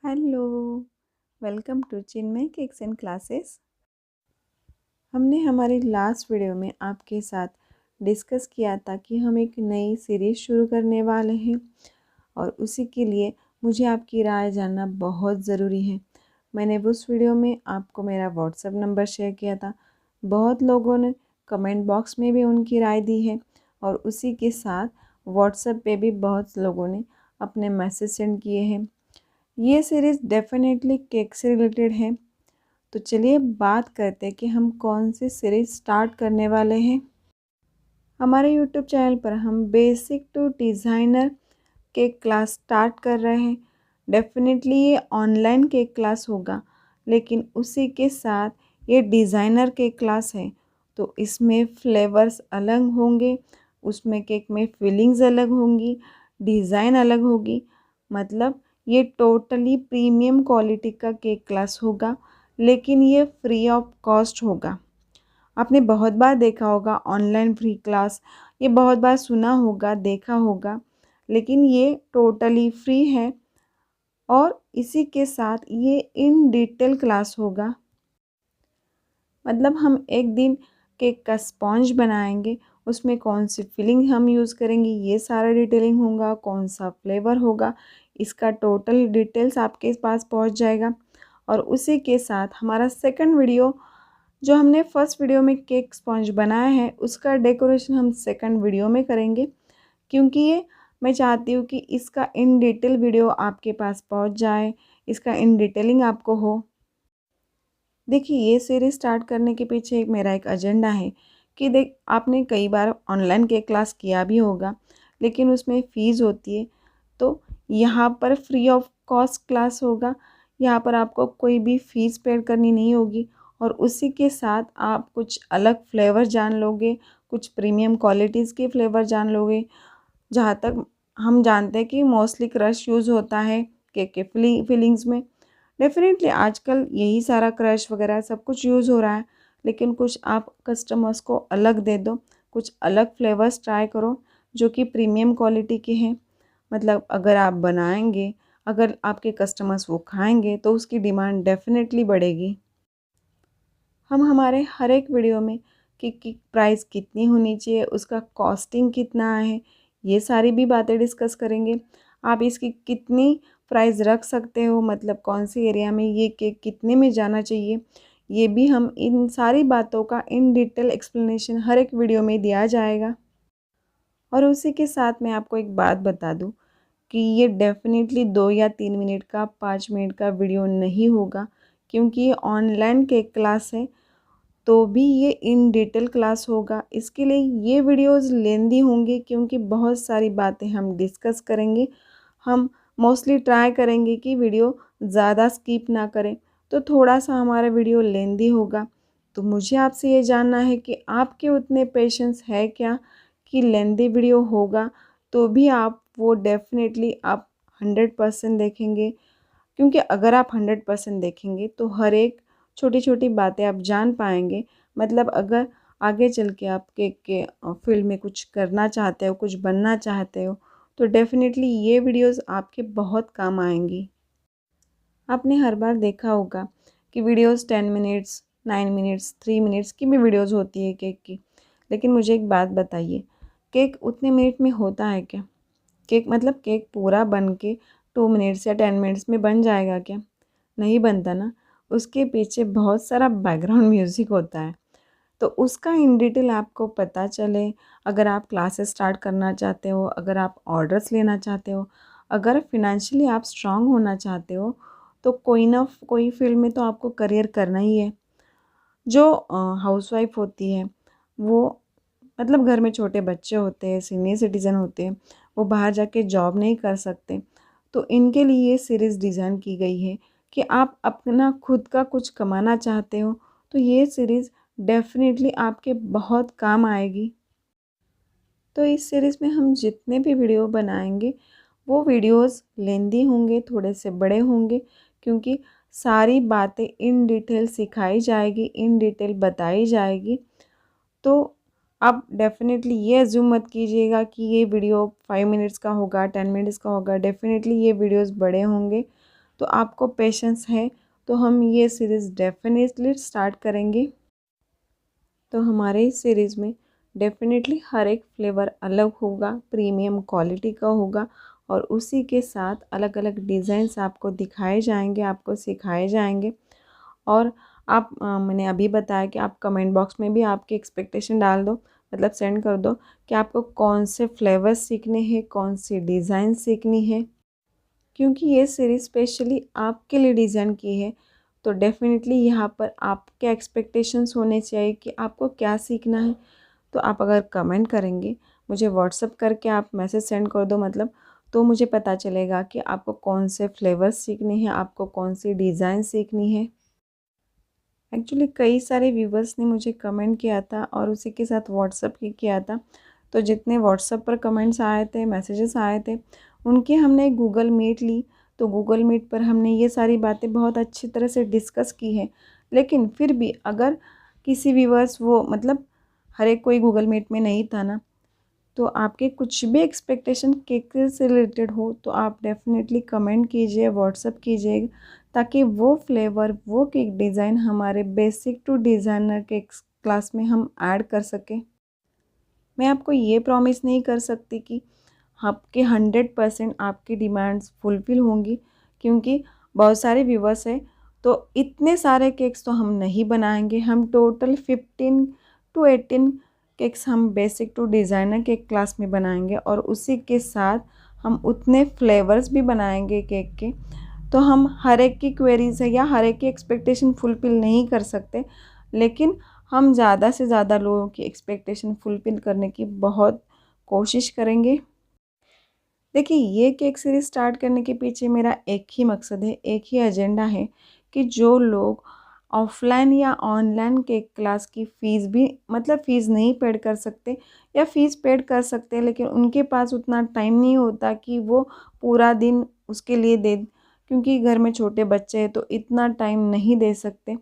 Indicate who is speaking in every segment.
Speaker 1: Hello, welcome to Chinmay cakes and classes. हमने हमारी last video में आपके साथ डिस्कस किया था कि हम एक नई सीरीज़ शुरू करने वाले हैं और उसी के लिए मुझे आपकी राय जानना बहुत ज़रूरी है। मैंने उस वीडियो में आपको मेरा व्हाट्सएप नंबर शेयर किया था। बहुत लोगों ने कमेंट बॉक्स में भी उनकी राय दी है और उसी के साथ व्हाट्सएप पे भी बहुत लोगों ने अपने मैसेज सेंड किए हैं। ये सीरीज़ डेफिनेटली केक से रिलेटेड है। तो चलिए बात करते हैं कि हम कौन सी सीरीज़ स्टार्ट करने वाले हैं। हमारे यूट्यूब चैनल पर हम basic to designer cake class start कर रहे हैं। डेफिनेटली ये ऑनलाइन केक क्लास होगा, लेकिन उसी के साथ ये डिज़ाइनर केक क्लास है। तो इसमें फ्लेवर्स अलग होंगे, उसमें केक में फिलिंग्स अलग होंगी, डिज़ाइन अलग होगी। मतलब ये टोटली प्रीमियम क्वालिटी का केक क्लास होगा, लेकिन ये फ्री ऑफ कॉस्ट होगा। आपने बहुत बार देखा होगा ऑनलाइन फ्री क्लास, ये बहुत बार सुना होगा, देखा होगा, लेकिन ये टोटली फ्री है। और इसी के साथ ये इन डिटेल क्लास होगा। मतलब हम एक दिन केक का स्पॉन्ज बनाएंगे, उसमें कौन सी फिलिंग हम यूज़ करेंगे ये सारा डिटेलिंग होगा, कौन सा फ्लेवर होगा, इसका टोटल डिटेल्स आपके पास पहुंच जाएगा। और उसी के साथ हमारा सेकंड वीडियो, जो हमने फर्स्ट वीडियो में केक स्पॉन्ज बनाया है, उसका डेकोरेशन हम सेकंड वीडियो में करेंगे, क्योंकि ये मैं चाहती हूँ कि इसका इन डिटेल वीडियो आपके पास पहुँच जाए, इसका इन डिटेलिंग आपको हो। देखिए, ये सीरीज़ स्टार्ट करने के पीछे मेरा एक एजेंडा है कि आपने कई बार ऑनलाइन केक क्लास किया भी होगा, लेकिन उसमें फ़ीस होती है। तो यहाँ पर फ्री ऑफ कॉस्ट क्लास होगा। यहाँ पर आपको कोई भी फ़ीस पेड करनी नहीं होगी और उसी के साथ आप कुछ अलग फ्लेवर जान लोगे, कुछ प्रीमियम क्वालिटीज़ के फ्लेवर जान लोगे। जहाँ तक हम जानते हैं कि मोस्टली क्रश यूज़ होता है केक के फिलिंग्स में। डेफ़िनेटली आजकल यही सारा क्रश वगैरह सब कुछ यूज़ हो रहा है, लेकिन कुछ आप कस्टमर्स को अलग दे दो, कुछ अलग फ्लेवर्स ट्राई करो जो कि प्रीमियम क्वालिटी के हैं। मतलब अगर आप बनाएंगे, अगर आपके कस्टमर्स वो खाएंगे तो उसकी डिमांड डेफ़िनेटली बढ़ेगी। हम हमारे हर एक वीडियो में केक की प्राइस कितनी होनी चाहिए, उसका कॉस्टिंग कितना है, ये सारी भी बातें डिस्कस करेंगे। आप इसकी कितनी प्राइस रख सकते हो, मतलब कौन सी एरिया में ये केक कितने में जाना चाहिए, ये भी हम इन सारी बातों का इन डिटेल एक्सप्लेनेशन हर एक वीडियो में दिया जाएगा। और उसी के साथ मैं आपको एक बात बता दूं कि ये डेफ़िनेटली 2 या 3 मिनट का, 5 मिनट का वीडियो नहीं होगा, क्योंकि ये ऑनलाइन केक क्लास है। तो भी ये इन डिटेल क्लास होगा। इसके लिए ये वीडियोस लेंदी होंगी, क्योंकि बहुत सारी बातें हम डिस्कस करेंगे। हम मोस्टली ट्राई करेंगे कि वीडियो ज़्यादा स्किप ना करें, तो थोड़ा सा हमारा वीडियो लेंदी होगा। तो मुझे आपसे ये जानना है कि आपके उतने पेशेंस है क्या कि लेंदी वीडियो होगा तो भी आप वो डेफ़िनेटली आप 100% देखेंगे। क्योंकि अगर आप 100% देखेंगे तो हर एक छोटी छोटी बातें आप जान पाएंगे। मतलब अगर आगे चल के आप केक के फील्ड में कुछ करना चाहते हो, कुछ बनना चाहते हो, तो डेफ़िनेटली ये वीडियोस आपके बहुत काम आएंगी। आपने हर बार देखा होगा कि वीडियोस 10 मिनट्स, 9 मिनट्स, 3 मिनट्स की भी वीडियोस होती है केक की। लेकिन मुझे एक बात बताइए, केक उतने मिनट में होता है क्या? केक मतलब केक पूरा बन के 2 मिनट्स या 10 मिनट्स में बन जाएगा क्या? नहीं बनता ना। उसके पीछे बहुत सारा बैकग्राउंड म्यूज़िक होता है। तो उसका इन डिटेल आपको पता चले, अगर आप क्लासेस स्टार्ट करना चाहते हो, अगर आप ऑर्डर्स लेना चाहते हो, अगर फिनेंशियली आप स्ट्रांग होना चाहते हो, तो कोई ना कोई फील्ड में तो आपको करियर करना ही है। जो हाउसवाइफ होती है, वो मतलब घर में छोटे बच्चे होते हैं, सीनियर सिटीज़न होते हैं, वो बाहर जाके जॉब नहीं कर सकते। तो इनके लिए ये सीरीज़ डिज़ाइन की गई है कि आप अपना खुद का कुछ कमाना चाहते हो, तो ये सीरीज़ डेफ़िनेटली आपके बहुत काम आएगी। तो इस सीरीज़ में हम जितने भी वीडियो बनाएंगे, वो वीडियोस लेंदी होंगे, थोड़े से बड़े होंगे, क्योंकि सारी बातें इन डिटेल सिखाई जाएगी, इन डिटेल बताई जाएगी। तो आप डेफ़िनेटली ये अज़्यूम मत कीजिएगा कि ये वीडियो 5 मिनट्स का होगा, 10 मिनट्स का होगा। डेफ़िनेटली ये वीडियोस बड़े होंगे। तो आपको पेशेंस है तो हम ये सीरीज़ डेफिनेटली स्टार्ट करेंगे। तो हमारे इस सीरीज़ में डेफिनेटली हर एक फ्लेवर अलग होगा, प्रीमियम क्वालिटी का होगा और उसी के साथ अलग अलग डिज़ाइंस आपको दिखाए जाएंगे, आपको सिखाए जाएंगे। और आप मैंने अभी बताया कि आप कमेंट बॉक्स में भी आपकी एक्सपेक्टेशन डाल दो, मतलब सेंड कर दो कि आपको कौन से फ्लेवर्स सीखने हैं, कौन सी डिज़ाइन सीखनी है, क्योंकि ये सीरीज़ स्पेशली आपके लिए डिज़ाइन की है। तो डेफ़िनेटली यहाँ पर आपके एक्सपेक्टेशंस होने चाहिए कि आपको क्या सीखना है। तो आप अगर कमेंट करेंगे, मुझे व्हाट्सअप करके आप मैसेज सेंड कर दो, मतलब तो मुझे पता चलेगा कि आपको कौन से फ्लेवर्स सीखने हैं, आपको कौन सी डिज़ाइन सीखनी है। एक्चुअली कई सारे व्यूवर्स ने मुझे कमेंट किया था और उसी के साथ व्हाट्सअप भी किया था। तो जितने व्हाट्सअप पर कमेंट्स आए थे, मैसेजेस आए थे, उनकी हमने गूगल मीट ली। तो गूगल मीट पर हमने ये सारी बातें बहुत अच्छी तरह से डिस्कस की है। लेकिन फिर भी अगर किसी व्यूवर्स वो मतलब हर एक कोई गूगल मीट में नहीं था ना, तो आपके कुछ भी एक्सपेक्टेशन केक से रिलेटेड हो तो आप डेफिनेटली कमेंट कीजिए, व्हाट्सअप कीजिए, ताकि वो फ्लेवर, वो केक डिज़ाइन हमारे basic to designer cake class में हम ऐड कर सकें। मैं आपको ये प्रॉमिस नहीं कर सकती कि आपके 100% आपकी डिमांड्स फुलफ़िल होंगी, क्योंकि बहुत सारे व्यूवर्स हैं। तो इतने सारे केक्स तो हम नहीं बनाएंगे। हम टोटल 15 टू 18 केक्स हम basic to designer cake class में बनाएंगे और उसी के साथ हम उतने फ्लेवर्स भी बनाएंगे केक के। तो हम हर एक की क्वेरीज है या हर एक की एक्सपेक्टेशन फुलफ़िल नहीं कर सकते, लेकिन हम ज़्यादा से ज़्यादा लोगों की एक्सपेक्टेशन फुलफ़िल करने की बहुत कोशिश करेंगे। देखिए, ये केक सीरीज़ स्टार्ट करने के पीछे मेरा एक ही मकसद है, एक ही एजेंडा है कि जो लोग ऑफ़लाइन या ऑनलाइन केक क्लास की फ़ीस भी मतलब फ़ीस नहीं पेड कर सकते या फ़ीस पेड कर सकते हैं, लेकिन उनके पास उतना टाइम नहीं होता कि वो पूरा दिन उसके लिए दे, क्योंकि घर में छोटे बच्चे हैं तो इतना टाइम नहीं दे सकते।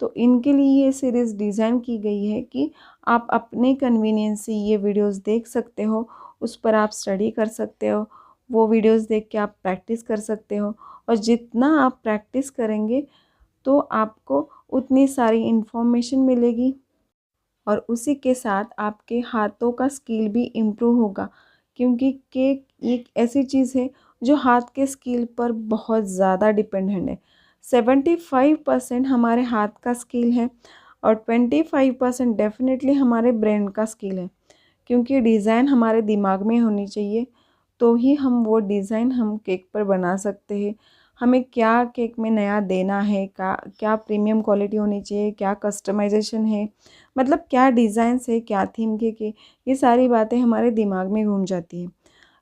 Speaker 1: तो इनके लिए ये सीरीज़ डिज़ाइन की गई है कि आप अपने कन्वीनियंस से ये वीडियोस देख सकते हो, उस पर आप स्टडी कर सकते हो, वो वीडियोस देख के आप प्रैक्टिस कर सकते हो। और जितना आप प्रैक्टिस करेंगे तो आपको उतनी सारी इन्फॉर्मेशन मिलेगी और उसी के साथ आपके हाथों का स्किल भी इम्प्रूव होगा, क्योंकि केक एक ऐसी चीज़ है जो हाथ के स्किल पर बहुत ज़्यादा डिपेंडेंट है। 75% हमारे हाथ का स्किल है और 25% डेफिनेटली हमारे ब्रेन का स्किल है, क्योंकि डिज़ाइन हमारे दिमाग में होनी चाहिए तो ही हम वो डिज़ाइन हम केक पर बना सकते हैं। हमें क्या केक में नया देना है, क्या क्या प्रीमियम क्वालिटी होनी चाहिए, क्या कस्टमाइजेशन है, मतलब क्या डिज़ाइंस है, क्या थीम के ये सारी बातें हमारे दिमाग में घूम जाती हैं।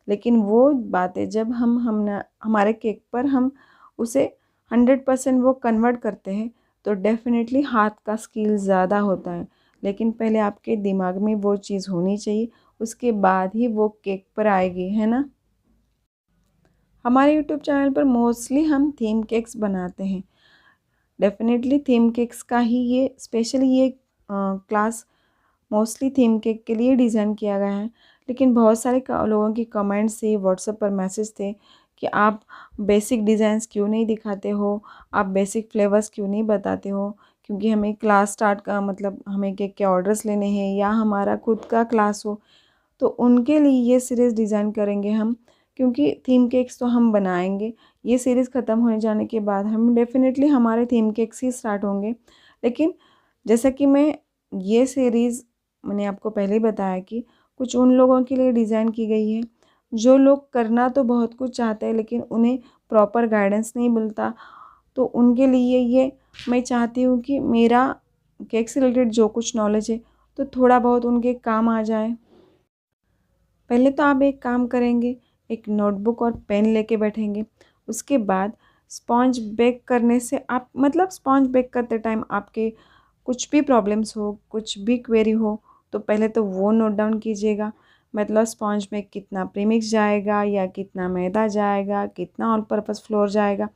Speaker 1: लेकिन वो बातें जब हम ना हमारे केक पर हम उसे 100% वो कन्वर्ट करते हैं तो डेफ़िनेटली हाथ का स्किल ज़्यादा होता है। लेकिन पहले आपके दिमाग में वो चीज़ होनी चाहिए, उसके बाद ही वो केक पर आएगी, है ना? हमारे यूट्यूब चैनल पर मोस्टली हम थीम केक्स बनाते हैं। डेफ़िनेटली थीम केक्स का ही ये स्पेशली ये क्लास मोस्टली थीम केक के लिए डिज़ाइन किया गया है। लेकिन बहुत सारे लोगों की कमेंट्स थे, व्हाट्सएप पर मैसेज थे कि आप बेसिक डिज़ाइंस क्यों नहीं दिखाते हो, आप बेसिक फ्लेवर्स क्यों नहीं बताते हो, क्योंकि हमें क्लास स्टार्ट का मतलब हमें केक के ऑर्डर्स लेने हैं या हमारा खुद का क्लास हो। तो उनके लिए ये सीरीज़ डिज़ाइन करेंगे हम, क्योंकि थीम केक्स तो हम बनाएंगे। ये सीरीज़ ख़त्म होने जाने के बाद हम डेफ़िनेटली हमारे थीम केक्स ही स्टार्ट होंगे। लेकिन जैसा कि ये सीरीज़ मैंने आपको पहले ही बताया कि कुछ उन लोगों के लिए डिज़ाइन की गई है जो लोग करना तो बहुत कुछ चाहते हैं लेकिन उन्हें प्रॉपर गाइडेंस नहीं मिलता। तो उनके लिए ये मैं चाहती हूँ कि मेरा केक से रिलेटेड जो कुछ नॉलेज है तो थोड़ा बहुत उनके काम आ जाए। पहले तो आप एक काम करेंगे, एक नोटबुक और पेन लेके बैठेंगे। उसके बाद स्पॉन्ज बेक करने से आप मतलब स्पॉन्ज बेक करते टाइम आपके कुछ भी प्रॉब्लम्स हो, कुछ भी क्वेरी हो, तो पहले तो वो नोट डाउन कीजिएगा। मतलब स्पॉन्ज में कितना प्रीमिक्स जाएगा या कितना मैदा जाएगा, कितना ऑल पर्पस फ्लोर जाएगा।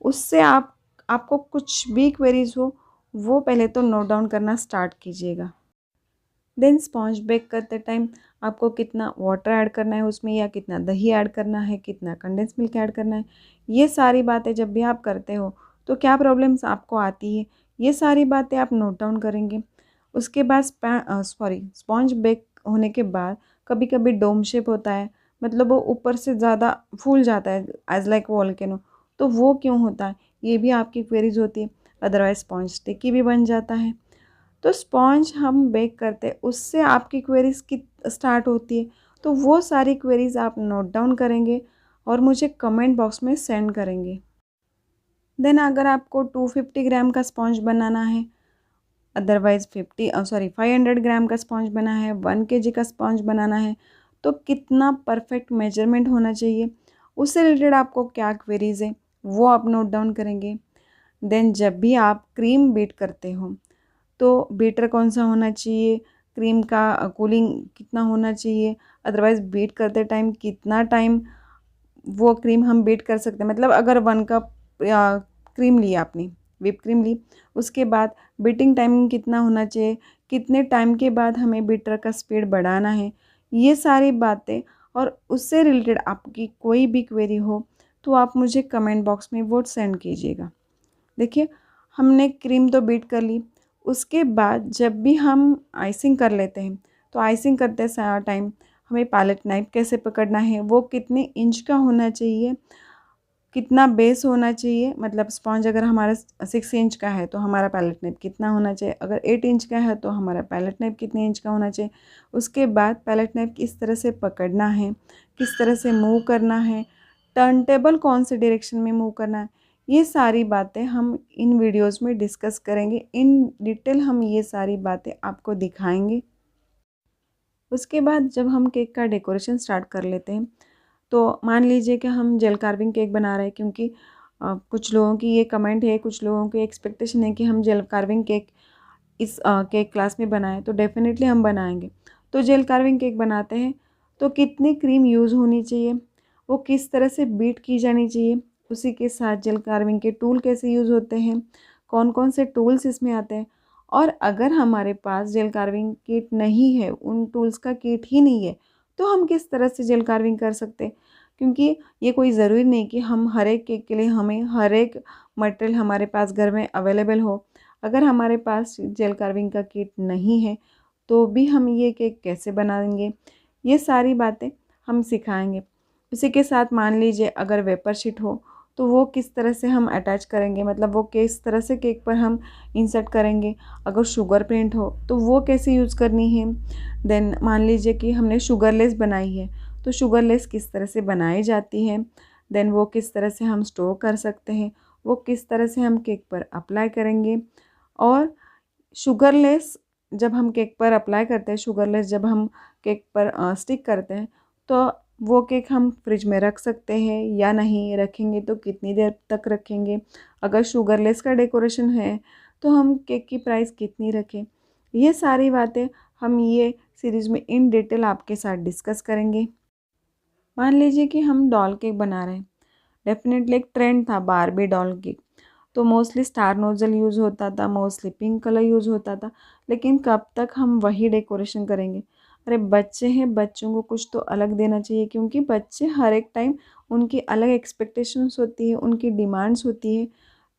Speaker 1: उससे आपको कुछ भी क्वेरीज हो, वो पहले तो नोट डाउन करना स्टार्ट कीजिएगा। देन स्पॉन्ज बेक करते टाइम आपको कितना वाटर ऐड करना है उसमें, या कितना दही ऐड करना है, कितना कंडेंस मिल्क ऐड करना है, ये सारी बातें जब भी आप करते हो तो क्या प्रॉब्लम्स आपको आती है, ये सारी बातें आप नोट डाउन करेंगे। उसके बाद स्पॉन्ज बेक होने के बाद कभी कभी डोम शेप होता है, मतलब वो ऊपर से ज़्यादा फूल जाता है एज लाइक वॉल्केनो, तो वो क्यों होता है, ये भी आपकी क्वेरीज होती है। अदरवाइज स्पॉन्ज स्टिकी भी बन जाता है। तो स्पॉन्ज हम बेक करते हैं उससे आपकी क्वेरीज की स्टार्ट होती है, तो वो सारी क्वेरीज आप नोट डाउन करेंगे और मुझे कमेंट बॉक्स में सेंड करेंगे। देन अगर आपको 250 ग्राम का स्पॉन्ज बनाना है, अदरवाइज़ 500 ग्राम का स्पॉन्ज बना है, 1 kg का स्पॉन्ज बनाना है, तो कितना परफेक्ट मेजरमेंट होना चाहिए, उससे रिलेटेड आपको क्या क्वेरीज है वो आप नोट डाउन करेंगे। देन जब भी आप क्रीम बीट करते हो तो बीटर कौन सा होना चाहिए, क्रीम का कूलिंग कितना होना चाहिए, अदरवाइज़ बीट करते टाइम कितना टाइम वो क्रीम हम बीट कर सकते हैं, मतलब अगर 1 कप क्रीम ली आपने, व्हिप क्रीम ली, उसके बाद बीटिंग टाइम कितना होना चाहिए, कितने टाइम के बाद हमें बीटर का स्पीड बढ़ाना है, ये सारी बातें और उससे रिलेटेड आपकी कोई भी क्वेरी हो तो आप मुझे कमेंट बॉक्स में वो सेंड कीजिएगा। देखिए, हमने क्रीम तो बीट कर ली, उसके बाद जब भी हम आइसिंग कर लेते हैं तो आइसिंग करते टाइम हमें पैलेट नाइफ कैसे पकड़ना है, वो कितने इंच का होना चाहिए, कितना बेस होना चाहिए, मतलब स्पॉन्ज अगर हमारा 6 इंच का है तो हमारा पैलेट नाइफ कितना होना चाहिए, अगर 8 इंच का है तो हमारा पैलेट नाइफ कितने इंच का होना चाहिए। उसके बाद पैलेट नाइफ किस तरह से पकड़ना है, किस तरह से मूव करना है, टर्न टेबल कौन से डायरेक्शन में मूव करना है, ये सारी बातें हम इन वीडियोज़ में डिस्कस करेंगे। इन डिटेल हम ये सारी बातें आपको दिखाएंगे। उसके बाद जब हम केक का डेकोरेशन स्टार्ट कर लेते हैं तो मान लीजिए कि हम जेल कार्विंग केक बना रहे हैं, क्योंकि कुछ लोगों की ये कमेंट है, कुछ लोगों की एक्सपेक्टेशन है कि हम जेल कार्विंग केक इस केक क्लास में बनाएं, तो डेफिनेटली हम बनाएंगे। तो जेल कार्विंग केक बनाते हैं तो कितनी क्रीम यूज़ होनी चाहिए, वो किस तरह से बीट की जानी चाहिए, उसी के साथ जेल कार्विंग के टूल कैसे यूज़ होते हैं, कौन कौन से टूल्स इसमें आते हैं, और अगर हमारे पास जेल कार्विंग किट नहीं है, उन टूल्स का किट ही नहीं है, तो हम किस तरह से जेल कार्विंग कर सकते हैं। क्योंकि ये कोई ज़रूरी नहीं कि हम हर एक केक के लिए हमें हर एक मटेरियल हमारे पास घर में अवेलेबल हो। अगर हमारे पास जेल कार्विंग का किट नहीं है तो भी हम ये केक कैसे बनाएंगे, ये सारी बातें हम सिखाएंगे। उसी के साथ मान लीजिए अगर वेपर शीट हो तो वो किस तरह से हम अटैच करेंगे, मतलब वो किस तरह से केक पर हम इंसर्ट करेंगे। अगर शुगर प्रिंट हो तो वो कैसे यूज़ करनी है। देन मान लीजिए कि हमने शुगर लेस बनाई है तो शुगर लेस किस तरह से बनाई जाती है, देन वो किस तरह से हम स्टोर कर सकते हैं, वो किस तरह से हम केक पर अप्लाई करेंगे। और शुगरलेस जब हम केक पर अप्लाई करते हैं, शुगरलेस जब हम केक पर स्टिक करते हैं तो वो केक हम फ्रिज में रख सकते हैं या नहीं, रखेंगे तो कितनी देर तक रखेंगे, अगर शुगरलेस का डेकोरेशन है तो हम केक की प्राइस कितनी रखें, ये सारी बातें हम ये सीरीज़ में इन डिटेल आपके साथ डिस्कस करेंगे। मान लीजिए कि हम डॉल केक बना रहे हैं, डेफिनेटली एक ट्रेंड था बारबी डॉल केक, तो मोस्टली स्टार नोज़ल यूज़ होता था, मोस्टली पिंक कलर यूज़ होता था, लेकिन कब तक हम वही डेकोरेशन करेंगे। अरे बच्चे हैं, बच्चों को कुछ तो अलग देना चाहिए, क्योंकि बच्चे हर एक टाइम उनकी अलग एक्सपेक्टेशंस होती है, उनकी डिमांड्स होती है।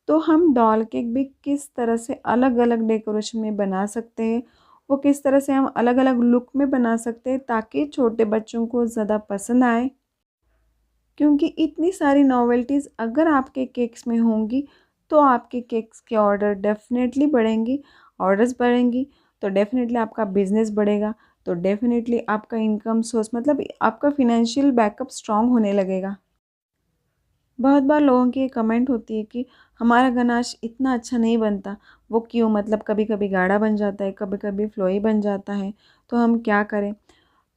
Speaker 1: तो हम डॉल केक भी किस तरह से अलग अलग डेकोरेशन में बना सकते हैं, वो किस तरह से हम अलग अलग लुक में बना सकते हैं ताकि छोटे बच्चों को ज़्यादा पसंद आए। क्योंकि इतनी सारी नॉवेल्टीज़ अगर आपके केक्स में होंगी तो आपके केक्स के ऑर्डर डेफिनेटली बढ़ेंगी, ऑर्डर्स बढ़ेंगी तो डेफिनेटली आपका बिजनेस बढ़ेगा, तो डेफिनेटली आपका इनकम सोर्स, मतलब आपका फिनेंशियल बैकअप स्ट्रांग होने लगेगा। बहुत बार लोगों की ये कमेंट होती है कि हमारा गनाश इतना अच्छा नहीं बनता, वो क्यों, मतलब कभी कभी गाढ़ा बन जाता है, कभी कभी फ्लोई बन जाता है, तो हम क्या करें।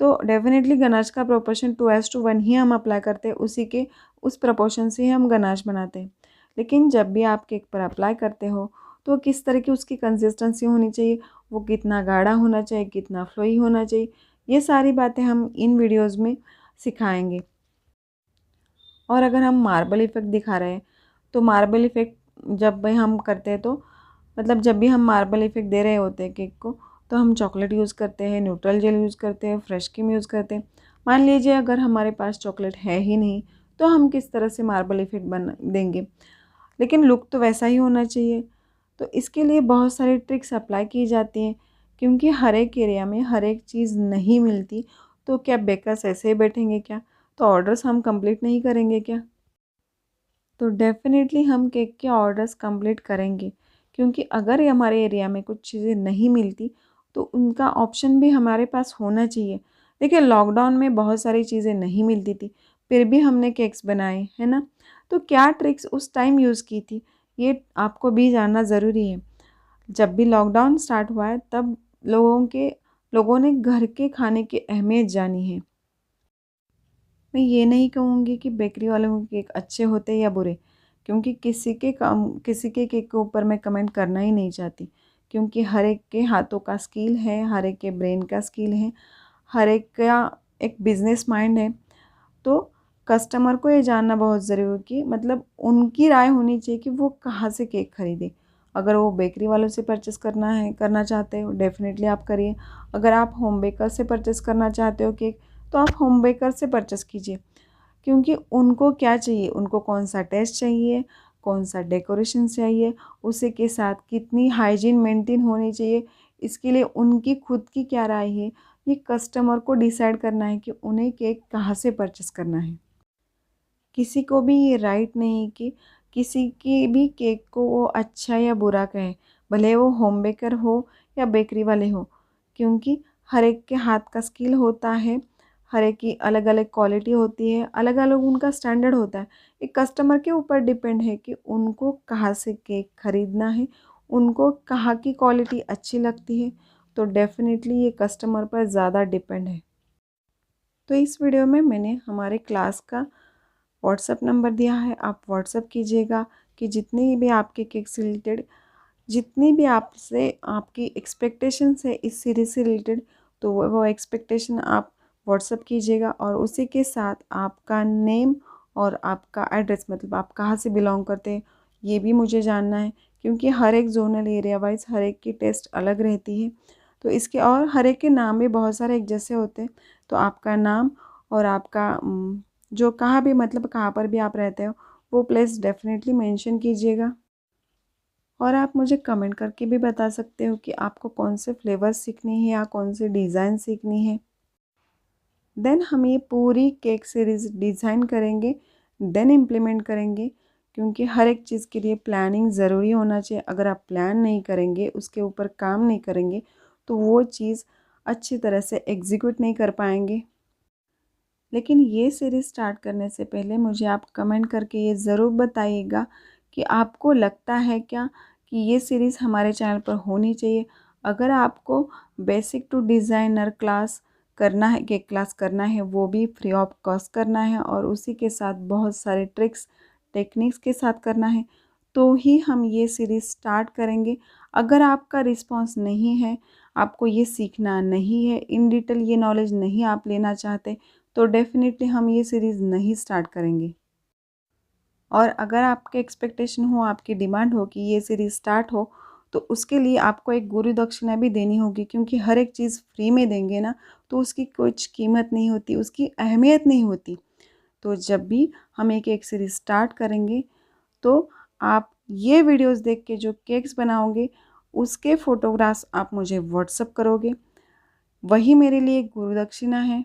Speaker 1: तो डेफिनेटली गनाश का प्रोपोर्शन 2:1 ही हम अप्लाई करते हैं, उसी के उस प्रोपोर्शन से ही हम गनाश बनाते हैं। लेकिन जब भी आप केक पर अप्लाई करते हो तो किस तरह की उसकी कंसिस्टेंसी होनी चाहिए, वो कितना गाढ़ा होना चाहिए, कितना फ्लोई होना चाहिए, ये सारी बातें हम इन वीडियोज़ में सिखाएंगे। और अगर हम मार्बल इफ़ेक्ट दिखा रहे हैं तो मार्बल इफ़ेक्ट जब भी हम करते हैं तो मतलब जब भी हम मार्बल इफ़ेक्ट दे रहे होते हैं केक को, तो हम चॉकलेट यूज़ करते हैं, न्यूट्रल जेल यूज़ करते हैं, फ्रेश क्रीम यूज़ करते हैं। मान लीजिए अगर हमारे पास चॉकलेट है ही नहीं, तो हम किस तरह से मार्बल इफ़ेक्ट बना देंगे, लेकिन लुक तो वैसा ही होना चाहिए। तो इसके लिए बहुत सारी ट्रिक्स अप्लाई की जाती हैं, क्योंकि हर एक एरिया में हर एक चीज़ नहीं मिलती। तो क्या बेकर्स ऐसे ही बैठेंगे क्या? तो ऑर्डर्स हम कंप्लीट नहीं करेंगे क्या? तो डेफ़िनेटली हम केक के ऑर्डर्स कंप्लीट करेंगे, क्योंकि अगर हमारे एरिया में कुछ चीज़ें नहीं मिलती तो उनका ऑप्शन भी हमारे पास होना चाहिए। देखिए, लॉकडाउन में बहुत सारी चीज़ें नहीं मिलती थी, फिर भी हमने केक्स बनाए, है ना? तो क्या ट्रिक्स उस टाइम यूज़ की थी, ये आपको भी जानना ज़रूरी है। जब भी लॉकडाउन स्टार्ट हुआ है तब लोगों ने घर के खाने की अहमियत जानी है। मैं ये नहीं कहूँगी कि बेकरी वालों के केक अच्छे होते या बुरे, क्योंकि किसी के केक के ऊपर मैं कमेंट करना ही नहीं चाहती, क्योंकि हर एक के हाथों का स्किल है, हर एक के ब्रेन का स्किल है, हर एक का एक बिजनेस माइंड है। तो कस्टमर को ये जानना बहुत ज़रूरी है कि मतलब उनकी राय होनी चाहिए कि वो कहाँ से केक खरीदे। अगर वो बेकरी वालों से परचेस करना चाहते हो, डेफ़िनेटली आप करिए। अगर आप होम बेकर से परचेस करना चाहते हो केक, तो आप होम बेकर से परचेस कीजिए, क्योंकि उनको क्या चाहिए, उनको कौन-सा टेस्ट चाहिए, कौन-सा डेकोरेशन चाहिए, उसी के साथ कितनी हाइजीन मेंटेन होनी चाहिए, इसके लिए उनकी खुद की क्या राय है, ये कस्टमर को डिसाइड करना है कि उन्हें केक कहाँ से परचेस करना है। किसी को भी ये राइट नहीं कि किसी के भी केक को वो अच्छा या बुरा कहे, भले वो होम बेकर हो या बेकरी वाले हो, क्योंकि हर एक के हाथ का स्किल होता है, हर एक की अलग अलग क्वालिटी होती है, अलग अलग उनका स्टैंडर्ड होता है। एक कस्टमर के ऊपर डिपेंड है कि उनको कहाँ से केक खरीदना है, उनको कहाँ की क्वालिटी अच्छी लगती है। तो डेफिनेटली ये कस्टमर पर ज़्यादा डिपेंड है। तो इस वीडियो में मैंने हमारे क्लास का व्हाट्सअप नंबर दिया है, आप व्हाट्सअप कीजिएगा कि जितनी भी आपके केक से रिलेटेड, जितनी भी आपसे आपकी एक्सपेक्टेशंस है इस सीरीज़ से रिलेटेड, तो वो एक्सपेक्टेशन आप व्हाट्सअप कीजिएगा, और उसी के साथ आपका नेम और आपका एड्रेस, मतलब आप कहाँ से बिलोंग करते हैं, ये भी मुझे जानना है, क्योंकि हर एक जोनल एरिया वाइज हर एक की टेस्ट अलग रहती है। तो इसके और हर एक के नाम भी बहुत सारे एक जैसे होते हैं। तो आपका नाम और आपका जो कहाँ भी, मतलब कहाँ पर भी आप रहते हो, वो प्लेस डेफिनेटली मेंशन कीजिएगा। और आप मुझे कमेंट करके भी बता सकते हो कि आपको कौन से फ्लेवर्स सीखनी है या कौन से डिज़ाइन सीखनी है। देन हम ये पूरी केक सीरीज़ डिज़ाइन करेंगे, देन इम्प्लीमेंट करेंगे, क्योंकि हर एक चीज़ के लिए प्लानिंग ज़रूरी होना चाहिए। अगर आप प्लान नहीं करेंगे, उसके ऊपर काम नहीं करेंगे, तो वो चीज़ अच्छी तरह से एग्जीक्यूट नहीं कर पाएंगे। लेकिन ये सीरीज़ स्टार्ट करने से पहले मुझे आप कमेंट करके ये ज़रूर बताइएगा कि आपको लगता है क्या कि ये सीरीज़ हमारे चैनल पर होनी चाहिए। अगर आपको बेसिक टू डिज़ाइनर क्लास करना है, केक क्लास करना है, वो भी फ्री ऑफ कॉस्ट करना है, और उसी के साथ बहुत सारे ट्रिक्स टेक्निक्स के साथ करना है, तो ही हम ये सीरीज़ स्टार्ट करेंगे। अगर आपका रिस्पॉन्स नहीं है, आपको ये सीखना नहीं है, इन डिटेल ये नॉलेज नहीं आप लेना चाहते, तो डेफ़िनेटली हम ये सीरीज़ नहीं स्टार्ट करेंगे। और अगर आपके एक्सपेक्टेशन हो, आपकी डिमांड हो कि ये सीरीज़ स्टार्ट हो, तो उसके लिए आपको एक गुरु दक्षिणा भी देनी होगी, क्योंकि हर एक चीज़ फ्री में देंगे ना, तो उसकी कुछ कीमत नहीं होती, उसकी अहमियत नहीं होती। तो जब भी हम एक सीरीज़ स्टार्ट करेंगे, तो आप ये वीडियोज़ देख के जो केक्स बनाओगे, उसके फ़ोटोग्राफ्स आप मुझे व्हाट्सएप करोगे, वही मेरे लिए एक गुरु दक्षिणा है।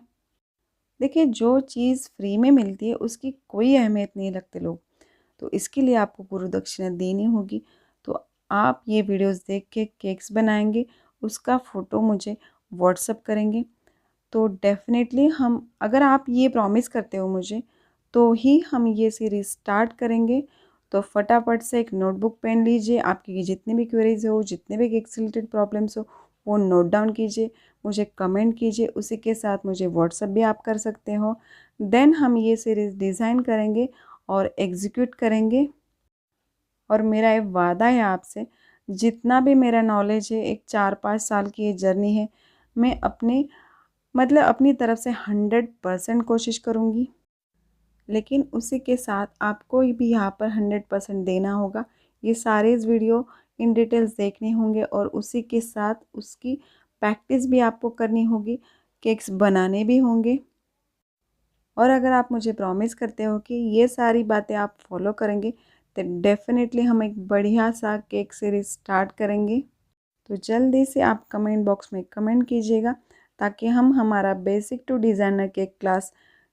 Speaker 1: देखिए, जो चीज़ फ्री में मिलती है उसकी कोई अहमियत नहीं रखते लोग, तो इसके लिए आपको गुरु दक्षिणा देनी होगी। तो आप ये वीडियोस देख के केक्स बनाएंगे, उसका फ़ोटो मुझे व्हाट्सअप करेंगे, तो डेफ़िनेटली हम, अगर आप ये प्रॉमिस करते हो मुझे, तो ही हम ये सीरीज़ स्टार्ट करेंगे। तो फटाफट से एक नोटबुक पेन लीजिए, आपकी जितनी भी क्वेरीज हो, जितने भी केक से रिलेटेड प्रॉब्लम्स हो, वो नोट डाउन कीजिए, मुझे कमेंट कीजिए, उसी के साथ मुझे व्हाट्सअप भी आप कर सकते हो। देन हम ये सीरीज़ डिज़ाइन करेंगे और एग्जीक्यूट करेंगे। और मेरा ये वादा है आपसे, जितना भी मेरा नॉलेज है, एक 4-5 साल की ये जर्नी है, मैं अपनी तरफ से 100% कोशिश करूँगी। लेकिन उसी के साथ आपको भी यहाँ पर 100% देना होगा। ये सारे वीडियो इन डिटेल्स देखने होंगे, और उसी के साथ उसकी प्रैक्टिस भी आपको करनी होगी, केक्स बनाने भी होंगे। और अगर आप मुझे प्रॉमिस करते हो कि ये सारी बातें आप फॉलो करेंगे तो डेफ़िनेटली हम एक बढ़िया सा केक सीरीज़ स्टार्ट करेंगे। तो जल्दी से आप कमेंट बॉक्स में कमेंट कीजिएगा ताकि हम हमारा basic to designer cake class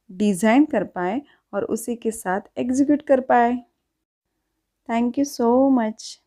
Speaker 1: design कर पाएँ और उसी के साथ एग्जीक्यूट कर पाएँ। Thank you so much.